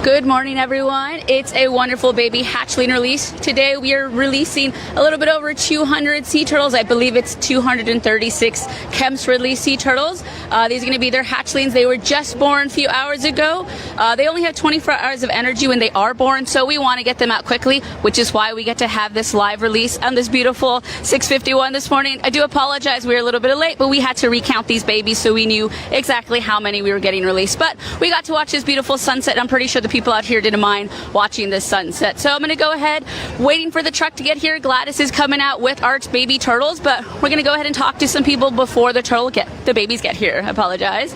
Good morning, everyone. It's a wonderful baby hatchling release. Today we are releasing a little bit over 200 sea turtles. I believe it's 236 Kemp's release sea turtles. These are going to be their hatchlings. They were just born a few hours ago. They only have 24 hours of energy when they are born, so we want to get them out quickly, which is why we get to have this live release on this beautiful 6:51 this morning. I do apologize, we were a little bit late, but we had to recount these babies so we knew exactly how many we were getting released. But we got to watch this beautiful sunset. I'm pretty sure the people out here didn't mind watching this sunset. So I'm going to go ahead, waiting for the truck to get here. Gladys is coming out with our baby turtles, but we're going to go ahead and talk to some people before the babies get here. I apologize.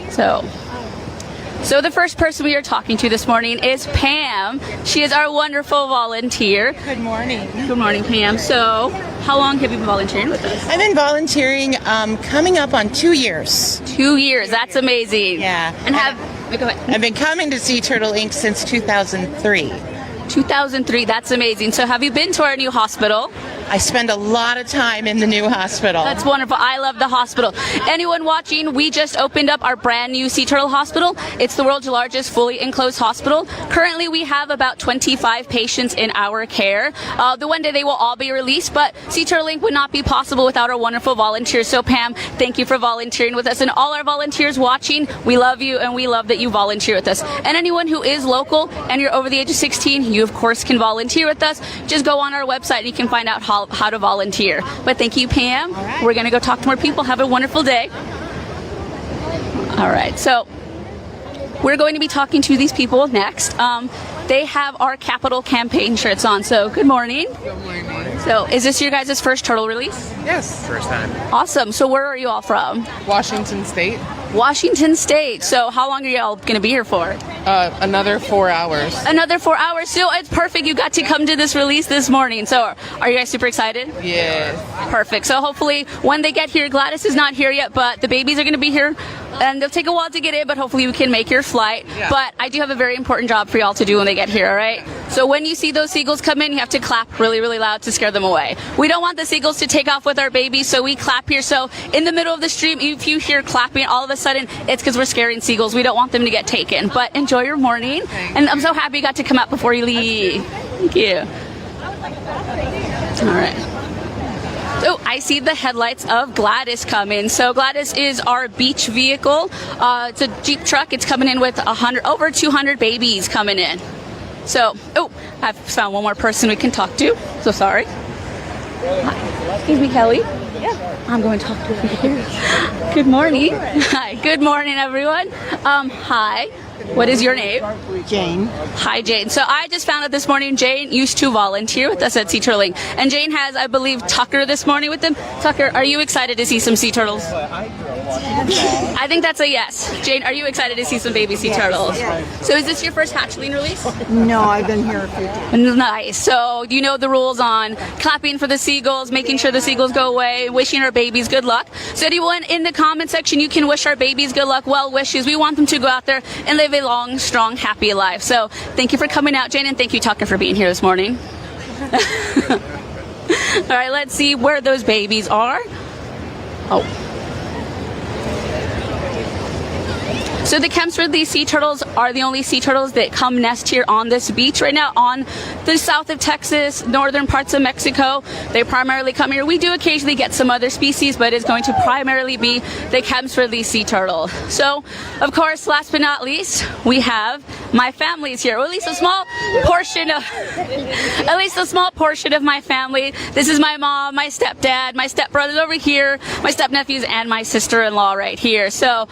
So the first person we are talking to this morning is Pam. She is our wonderful volunteer. Good morning. Good morning, Pam. So how long have you been volunteering with us? I've been volunteering coming up on 2 years. 2 years. That's amazing. Yeah. And go ahead. I've been coming to Sea Turtle Inc. since 2003. 2003. That's amazing. So have you been to our new hospital? I spend a lot of time in the new hospital. That's wonderful. I love the hospital. Anyone watching, we just opened up our brand new Sea Turtle Hospital. It's the world's largest fully enclosed hospital. Currently, we have about 25 patients in our care. The one day they will all be released, but Sea Turtle Inc. would not be possible without our wonderful volunteers. So Pam, thank you for volunteering with us. And all our volunteers watching, we love you and we love that you volunteer with us. And anyone who is local and you're over the age of 16, you of course can volunteer with us. Just go on our website and you can find out how to volunteer. But thank you, Pam. Right. We're going to go talk to more people. Have a wonderful day. All right, so we're going to be talking to these people next. They have our Capital campaign shirts on, so good morning. Good morning. So is this your guys' first turtle release? Yes. First time. Awesome. So where are you all from? Washington State. Washington State. So how long are you all going to be here for? Another 4 hours. Another 4 hours. So it's perfect. You got to come to this release this morning. So are you guys super excited? Yes. Perfect. So hopefully when they get here, Gladys is not here yet, but the babies are going to be here. And they'll take a while to get in, but hopefully you can make your flight. Yeah. But I do have a very important job for y'all to do when they get here, all right? So when you see those seagulls come in, you have to clap really, really loud to scare them away. We don't want the seagulls to take off with our babies, so we clap here. So in the middle of the stream, if you hear clapping, all of a sudden, it's because we're scaring seagulls. We don't want them to get taken. But enjoy your morning. And I'm so happy you got to come out before you leave. Thank you. All right. Oh, I see the headlights of Gladys coming. So Gladys is our beach vehicle. It's a Jeep truck. It's coming in with over 200 babies coming in. So, I've found one more person we can talk to. So sorry. Hi. Excuse me, Kelly. Yeah. I'm going to talk to you here. Good morning. Hi. Good morning, everyone. Hi. What is your name? Jane. Hi, Jane. So I just found out this morning Jane used to volunteer with us at Sea Turtle Inc. And Jane has, I believe, Tucker this morning with them. Tucker, are you excited to see some sea turtles? I think that's a yes. Jane, are you excited to see some baby sea turtles? Yes. So is this your first hatchling release? No, I've been here a few times. Nice. So you know the rules on clapping for the seagulls, making sure the seagulls go away, wishing our babies good luck. So anyone in the comment section, you can wish our babies good luck, well wishes. We want them to go out there and live a long, strong, happy life. So thank you for coming out, Jane, and thank you, Tucker, for being here this morning. All right, let's see where those babies are. So the Kemp's release sea turtles are the only sea turtles that come nest here on this beach right now on the south of Texas, northern parts of Mexico. They primarily come here. We do occasionally get some other species, but it's going to primarily be the Kemp's release sea turtle. So, of course, last but not least, we have my family's here, or at least a small portion of my family. This is my mom, my stepdad, my stepbrother over here, my stepnephews, and my sister-in-law right here. So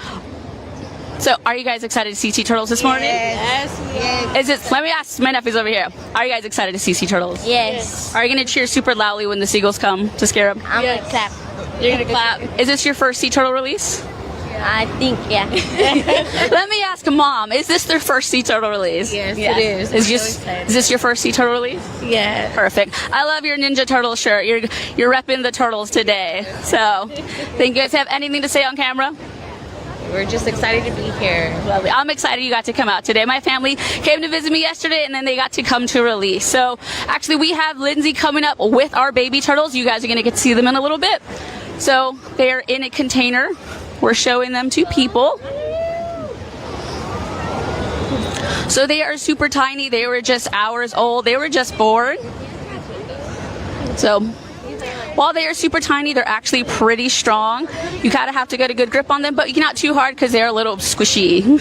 are you guys excited to see sea turtles this morning? Yes. Let me ask my nephews over here. Are you guys excited to see sea turtles? Yes. Are you going to cheer super loudly when the seagulls come to scare them? I'm gonna clap. You're going to clap. Is this your first sea turtle release? I think, yeah. Let me ask Mom, is this their first sea turtle release? Yes, it is. Is this your first sea turtle release? Yeah. Perfect. I love your Ninja Turtle shirt. You're repping the turtles today. So, think you guys have anything to say on camera? We're just excited to be here. Lovely. I'm excited you got to come out today. My family came to visit me yesterday, and then they got to come to release. So actually, we have Lindsay coming up with our baby turtles. You guys are going to get to see them in a little bit. So they're in a container. We're showing them to people. So they are super tiny. They were just hours old. They were just born. So while they are super tiny, they're actually pretty strong. You kind of have to get a good grip on them, but not too hard because they're a little squishy.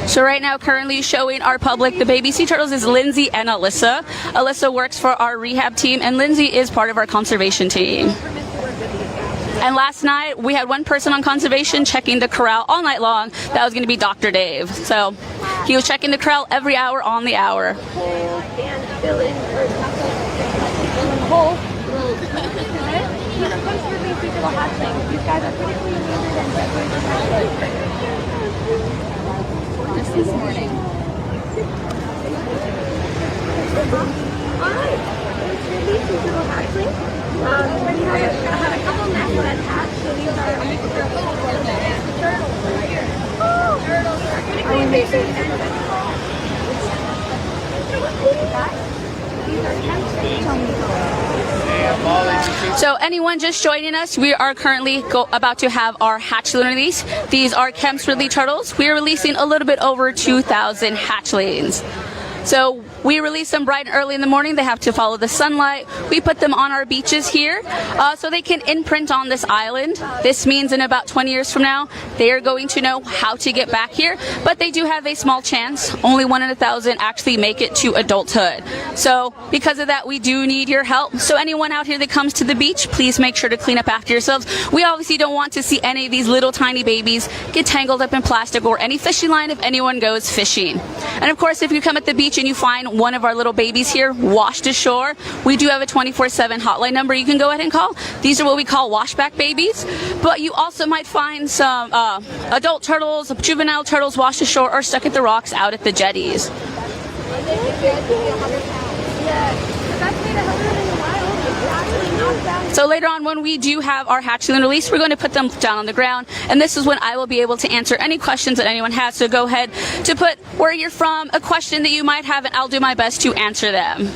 So right now, currently showing our public the baby sea turtles is Lindsay and Alyssa. Alyssa works for our rehab team, and Lindsay is part of our conservation team. And last night, we had one person on conservation checking the corral all night long. That was going to be Dr. Dave. So he was checking the corral every hour on the hour. This morning. Alright, it's released these little hatchlings. We have a couple nests that hatch, so these are a mixture of turtles right here. Oh, turtles are critically endangered. These are So anyone just joining us, we are currently about to have our hatchling release. These are Kemp's Ridley turtles. We are releasing a little bit over 2,000 hatchlings. So we release them bright and early in the morning. They have to follow the sunlight. We put them on our beaches here so they can imprint on this island. This means in about 20 years from now, they are going to know how to get back here. But they do have a small chance. Only 1 in 1,000 actually make it to adulthood. So because of that, we do need your help. So anyone out here that comes to the beach, please make sure to clean up after yourselves. We obviously don't want to see any of these little tiny babies get tangled up in plastic or any fishing line if anyone goes fishing. And of course, if you come at the beach and you find one of our little babies here washed ashore, we do have a 24/7 hotline number you can go ahead and call. These are what we call washback babies, but you also might find some adult turtles, juvenile turtles washed ashore or stuck at the rocks out at the jetties. So later on, when we do have our hatchling release, we're going to put them down on the ground, and this is when I will be able to answer any questions that anyone has. So go ahead to put where you're from, a question that you might have, and I'll do my best to answer them. That's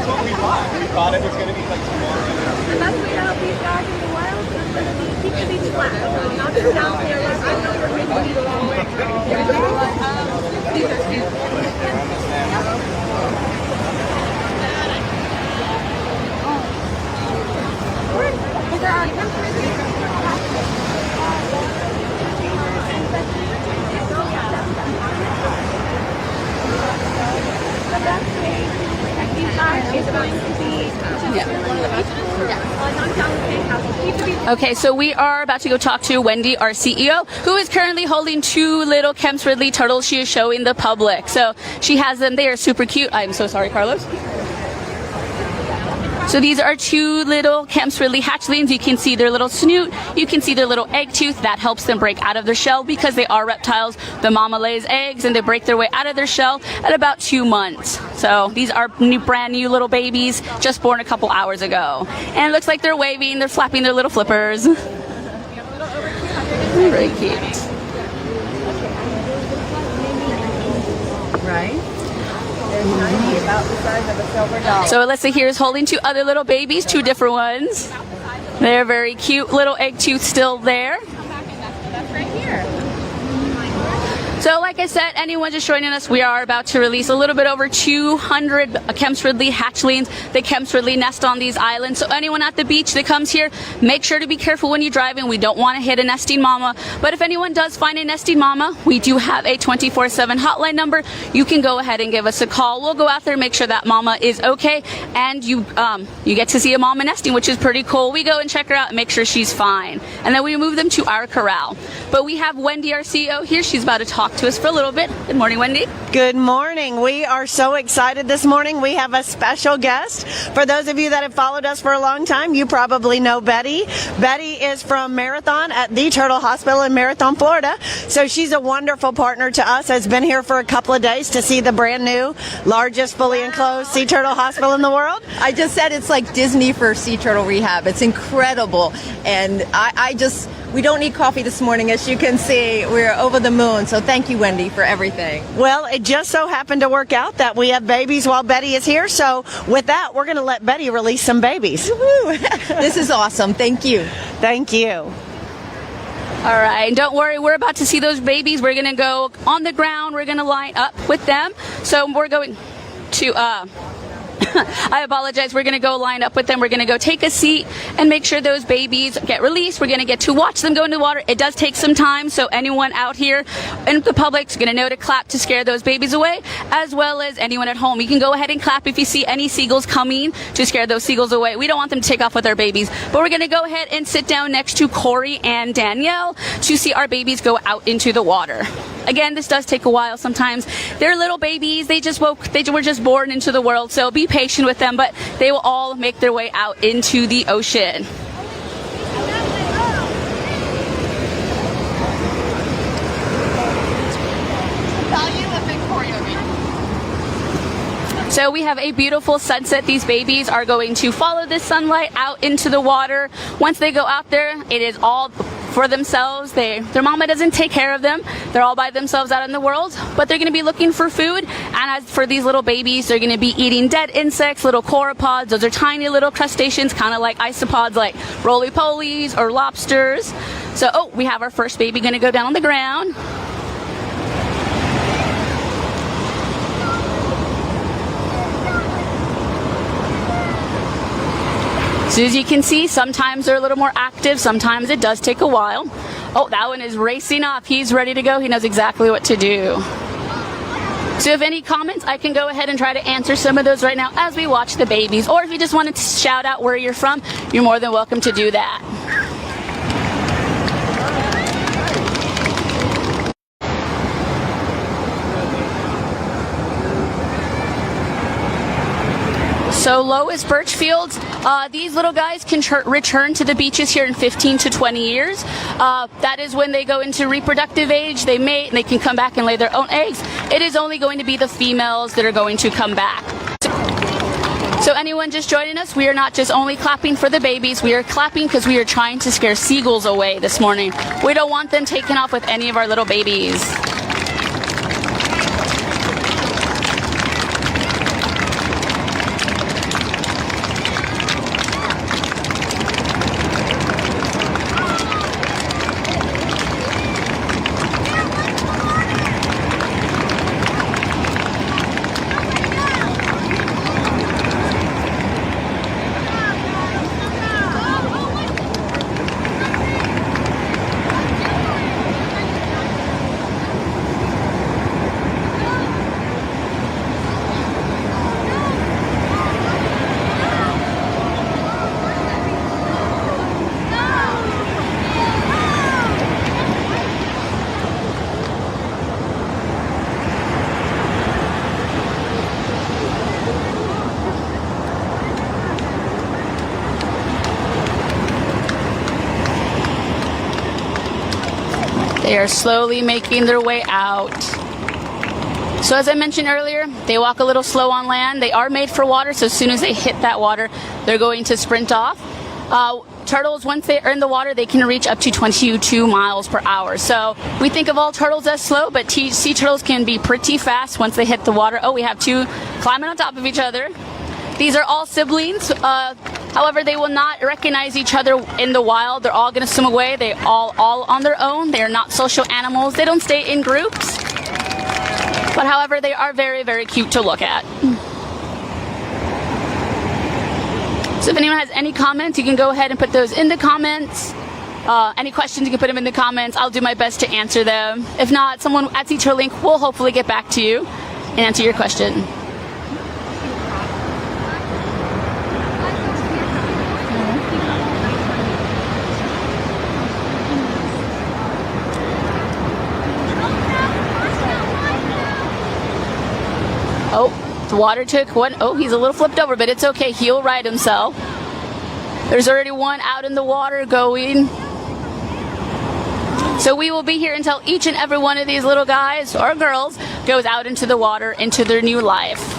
what we thought. We thought it was going to be like tomorrow. And that's why out these guys in the wild, so it's going to be keep the beach flat. So not just down there. I know we're going to be the long way. These are cute. These are our the best way is going to be Okay, so we are about to go talk to Wendy, our CEO, who is currently holding 2 little Kemp's Ridley turtles she is showing the public. So she has them. They are super cute. I'm so sorry, Carlos. So these are 2 little Kemp's Ridley hatchlings. You can see their little snoot. You can see their little egg tooth. That helps them break out of their shell because they are reptiles. The mama lays eggs and they break their way out of their shell at about 2 months. So these are brand new little babies just born a couple hours ago. And it looks like they're waving. They're flapping their little flippers. Very cute. Right? About the size of a silver dollar. So Alyssa here is holding 2 other little babies, 2 different ones. They're very cute. Little egg tooth still there. That's right here. So like I said, anyone just joining us, we are about to release a little bit over 200 Kemp's Ridley hatchlings. The Kemp's Ridley nest on these islands. So anyone at the beach that comes here, make sure to be careful when you're driving. We don't want to hit a nesting mama. But if anyone does find a nesting mama, we do have a 24/7 hotline number. You can go ahead and give us a call. We'll go out there and make sure that mama is okay. And you get to see a mama nesting, which is pretty cool. We go and check her out and make sure she's fine. And then we move them to our corral. But we have Wendy, our CEO, here. She's about to talk to us for a little bit. Good morning, Wendy. Good morning. We are so excited this morning. We have a special guest. For those of you that have followed us for a long time, you probably know Betty. Betty is from Marathon at the Turtle Hospital in Marathon, Florida. So she's a wonderful partner to us. Has been here for a couple of days to see the brand new, largest fully enclosed sea turtle hospital in the world. I just said it's like Disney for sea turtle rehab. It's incredible. And we don't need coffee this morning, as you can see. We're over the moon. So thank you, Wendy, for everything. Well, it just so happened to work out that we have babies while Betty is here. So with that, we're going to let Betty release some babies. This is awesome. Thank you. Thank you. All right, don't worry, we're about to see those babies. We're gonna go on the ground, we're gonna line up with them. So we're going to, I apologize, we're gonna go line up with them. We're gonna go take a seat and make sure those babies get released. We're gonna get to watch them go into the water. It does take some time, so anyone out here in the public's gonna know to clap to scare those babies away, as well as anyone at home. You can go ahead and clap if you see any seagulls coming to scare those seagulls away. We don't want them to take off with our babies, but we're gonna go ahead and sit down next to Corey and Danielle to see our babies go out into the water. Again, this does take a while sometimes. They're little babies. They were just born into the world, so be patient with them, but they will all make their way out into the ocean. So we have a beautiful sunset. These babies are going to follow this sunlight out into the water. Once they go out there, it is all for themselves. Their mama doesn't take care of them. They're all by themselves out in the world, but they're going to be looking for food. And as for these little babies, they're going to be eating dead insects, little corapods. Those are tiny little crustaceans, kind of like isopods, like roly-polies or lobsters. So, we have our first baby going to go down on the ground. So as you can see, sometimes they're a little more active, sometimes it does take a while. Oh, that one is racing off. He's ready to go. He knows exactly what to do. So if any comments, I can go ahead and try to answer some of those right now as we watch the babies. Or if you just wanted to shout out where you're from, you're more than welcome to do that. So Lois Birchfields, these little guys can return to the beaches here in 15 to 20 years. That is when they go into reproductive age, they mate, and they can come back and lay their own eggs. It is only going to be the females that are going to come back. So anyone just joining us, we are not just only clapping for the babies, we are clapping because we are trying to scare seagulls away this morning. We don't want them taken off with any of our little babies. They are slowly making their way out. So as I mentioned earlier, they walk a little slow on land. They are made for water, so as soon as they hit that water, they're going to sprint off. Turtles, once they are in the water, they can reach up to 22 miles per hour. So we think of all turtles as slow, but sea turtles can be pretty fast once they hit the water. Oh, we have two climbing on top of each other. These are all siblings. However, they will not recognize each other in the wild. They're all going to swim away. They all on their own. They are not social animals. They don't stay in groups. But however, they are very, very cute to look at. So if anyone has any comments, you can go ahead and put those in the comments. Any questions, you can put them in the comments. I'll do my best to answer them. If not, someone at Teacher Link will hopefully get back to you and answer your question. Oh, the water took one. Oh, he's a little flipped over, but it's okay. He'll right himself. There's already one out in the water going. So we will be here until each and every one of these little guys or girls goes out into the water, into their new life.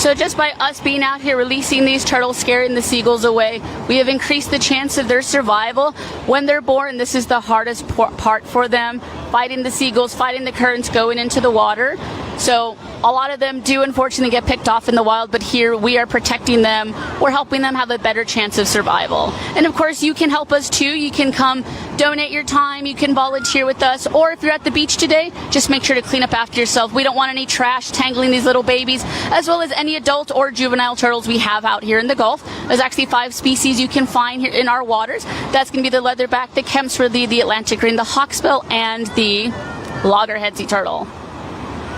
So just by us being out here releasing these turtles, scaring the seagulls away, we have increased the chance of their survival. When they're born, this is the hardest part for them, fighting the seagulls, fighting the currents, going into the water. So a lot of them do unfortunately get picked off in the wild, but here we are protecting them. We're helping them have a better chance of survival. And of course, you can help us too. You can come donate your time, you can volunteer with us, or if you're at the beach today, just make sure to clean up after yourself. We don't want any trash tangling these little babies, as well as any adult or juvenile turtles we have out here in the Gulf. There's actually 5 species you can find here in our waters. That's going to be the leatherback, the Kemp's Ridley, the Atlantic green, the hawksbill, and the loggerhead sea turtle.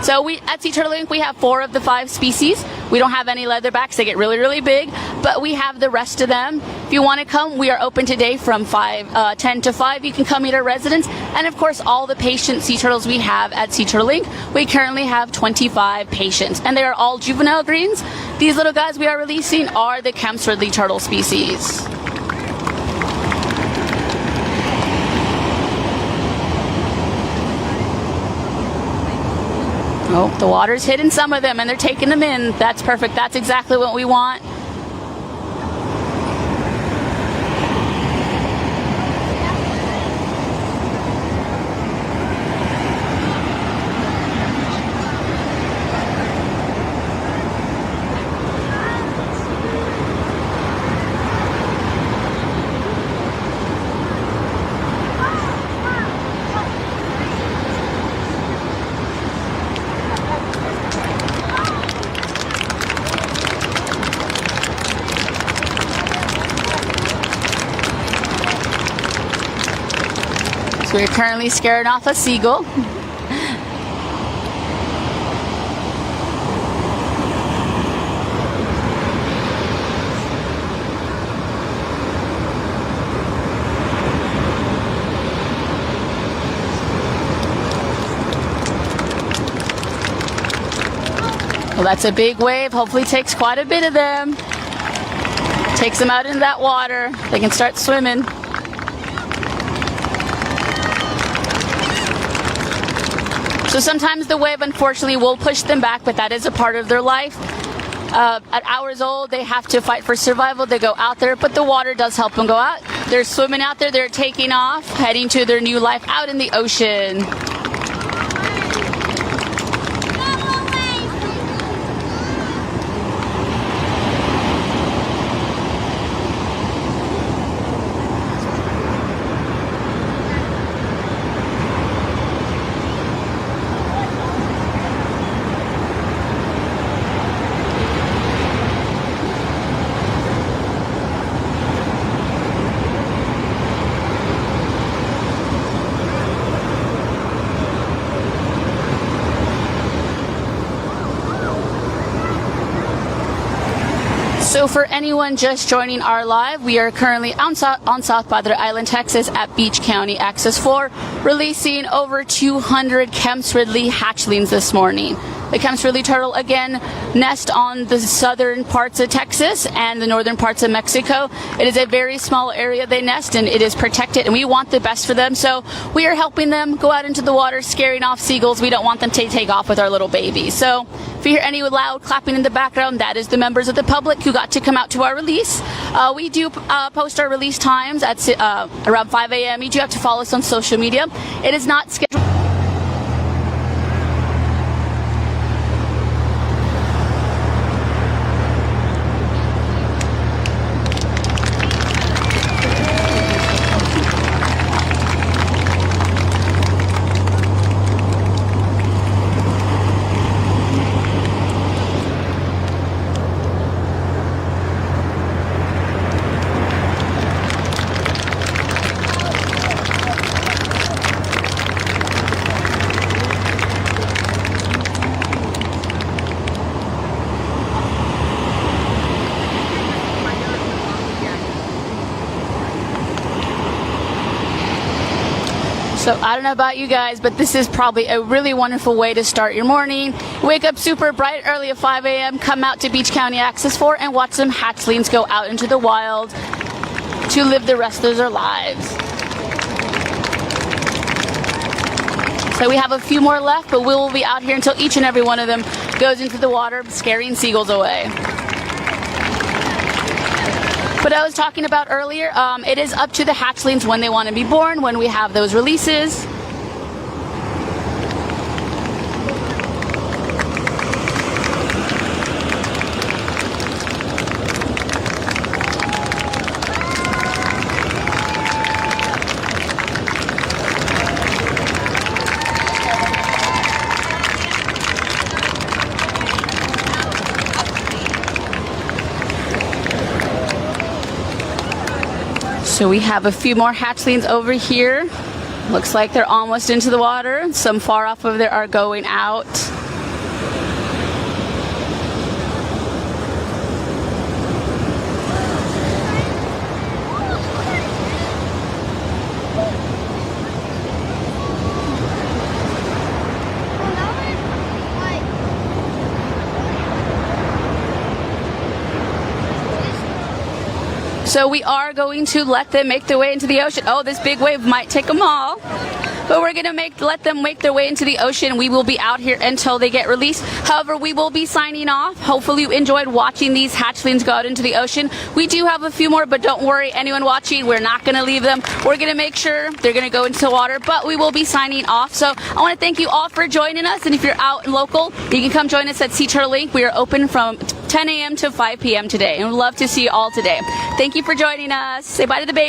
So at Sea Turtle Inc. we have 4 of the 5 species. We don't have any leatherbacks. They get really, really big, but we have the rest of them. If you want to come, we are open today from 10 to 5. You can come meet our residents. And of course, all the patient sea turtles we have at Sea Turtle Inc. We currently have 25 patients, and they are all juvenile greens. These little guys we are releasing are the Kemp's Ridley turtle species. Oh, the water's hitting some of them and they're taking them in. That's perfect. That's exactly what we want. So we're currently scaring off a seagull. Well, that's a big wave. Hopefully takes quite a bit of them. Takes them out into that water. They can start swimming. So sometimes the wave, unfortunately, will push them back, but that is a part of their life. At hours old, they have to fight for survival. They go out there, but the water does help them go out. They're swimming out there. They're taking off, heading to their new life out in the ocean. So for anyone just joining our live, we are currently on South Padre Island, Texas at Beach County Access 4, releasing over 200 Kemp's Ridley hatchlings this morning. The Kemp's Ridley turtle, again, nest on the southern parts of Texas and the northern parts of Mexico. It is a very small area they nest in. It is protected, and we want the best for them. So we are helping them go out into the water, scaring off seagulls. We don't want them to take off with our little babies. So if you hear any loud clapping in the background, that is the members of the public who got to come out to our release. We do post our release times at around 5 a.m. You do have to follow us on social media. It is not scheduled. So I don't know about you guys, but this is probably a really wonderful way to start your morning. Wake up super bright early at 5 a.m., come out to Beach County Access 4 and watch some hatchlings go out into the wild to live the rest of their lives. So we have a few more left, but we will be out here until each and every one of them goes into the water, scaring seagulls away. But I was talking about earlier, it is up to the hatchlings when they want to be born, when we have those releases. So we have a few more hatchlings over here. Looks like they're almost into the water. Some far off over there are going out. So we are going to let them make their way into the ocean. Oh, this big wave might take them all. But we're going to let them make their way into the ocean. We will be out here until they get released. However, we will be signing off. Hopefully you enjoyed watching these hatchlings go out into the ocean. We do have a few more, but don't worry, anyone watching, we're not going to leave them. We're going to make sure they're going to go into the water, but we will be signing off. So I want to thank you all for joining us. And if you're out and local, you can come join us at Sea Turtle Link. We are open from 10 a.m. to 5 p.m. today, and we'd love to see you all today. Thank you for joining us. Say bye to the baby.